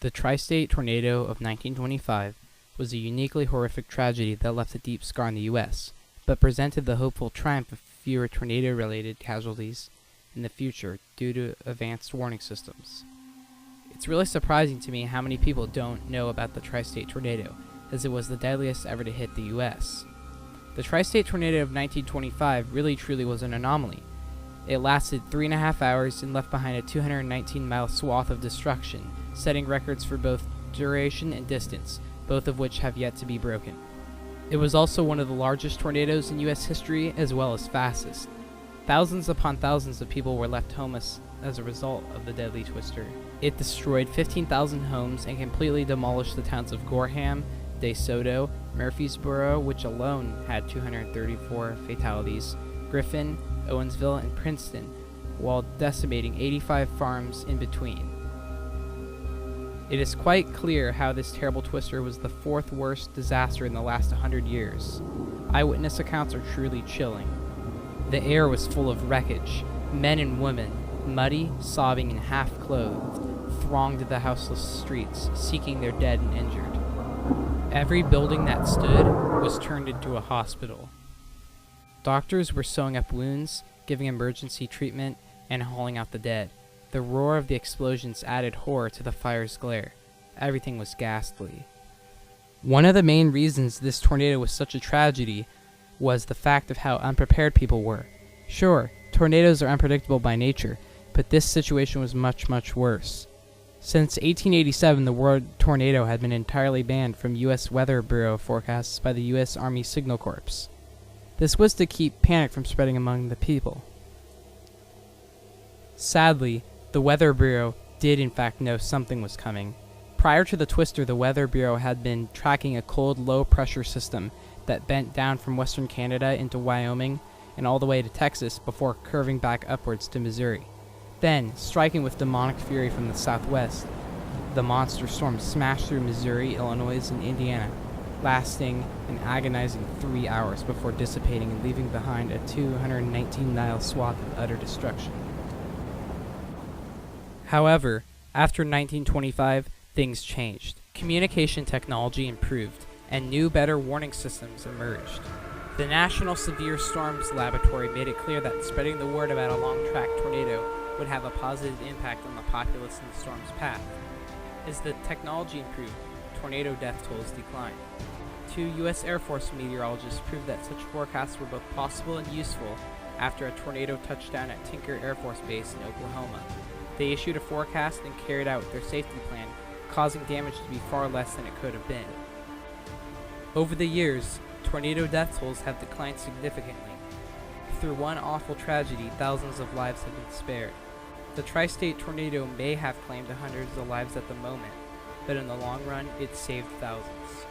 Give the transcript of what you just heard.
The Tri-State Tornado of 1925 was a uniquely horrific tragedy that left a deep scar in the U.S., but presented the hopeful triumph of fewer tornado-related casualties in the future due to advanced warning systems. It's really surprising to me how many people don't know about the Tri-State Tornado, as it was the deadliest ever to hit the U.S. The Tri-State Tornado of 1925 really truly was an anomaly. It lasted 3.5 hours and left behind a 219-mile swath of destruction, setting records for both duration and distance, both of which have yet to be broken. It was also one of the largest tornadoes in U.S. history, as well as fastest. Thousands upon thousands of people were left homeless as a result of the deadly twister. It destroyed 15,000 homes and completely demolished the towns of Gorham, DeSoto, Murfreesboro, which alone had 234 fatalities, Griffin, Owensville, and Princeton, while decimating 85 farms in between. It is quite clear how this terrible twister was the fourth worst disaster in the last 100 years. Eyewitness accounts are truly chilling. The air was full of wreckage. Men and women, muddy, sobbing, and half-clothed, thronged the houseless streets, seeking their dead and injured. Every building that stood was turned into a hospital. Doctors were sewing up wounds, giving emergency treatment, and hauling out the dead. The roar of the explosions added horror to the fire's glare. Everything was ghastly. One of the main reasons this tornado was such a tragedy was the fact of how unprepared people were. Sure, tornadoes are unpredictable by nature, but this situation was much, much worse. Since 1887, the word tornado had been entirely banned from U.S. Weather Bureau forecasts by the U.S. Army Signal Corps. This was to keep panic from spreading among the people. Sadly, the Weather Bureau did in fact know something was coming. Prior to the twister, the Weather Bureau had been tracking a cold, low-pressure system that bent down from western Canada into Wyoming and all the way to Texas before curving back upwards to Missouri. Then, striking with demonic fury from the southwest, the monster storm smashed through Missouri, Illinois, and Indiana, lasting an agonizing 3 hours before dissipating and leaving behind a 219-mile swath of utter destruction. However, after 1925, things changed. Communication technology improved, and new, better warning systems emerged. The National Severe Storms Laboratory made it clear that spreading the word about a long-track tornado would have a positive impact on the populace in the storm's path. As the technology improved, tornado death tolls declined. 2 U.S. Air Force meteorologists proved that such forecasts were both possible and useful after a tornado touched down at Tinker Air Force Base in Oklahoma. They issued a forecast and carried out their safety plan, causing damage to be far less than it could have been. Over the years, tornado death tolls have declined significantly. Through one awful tragedy, thousands of lives have been spared. The Tri-State Tornado may have claimed hundreds of lives at the moment, but in the long run, it saved thousands.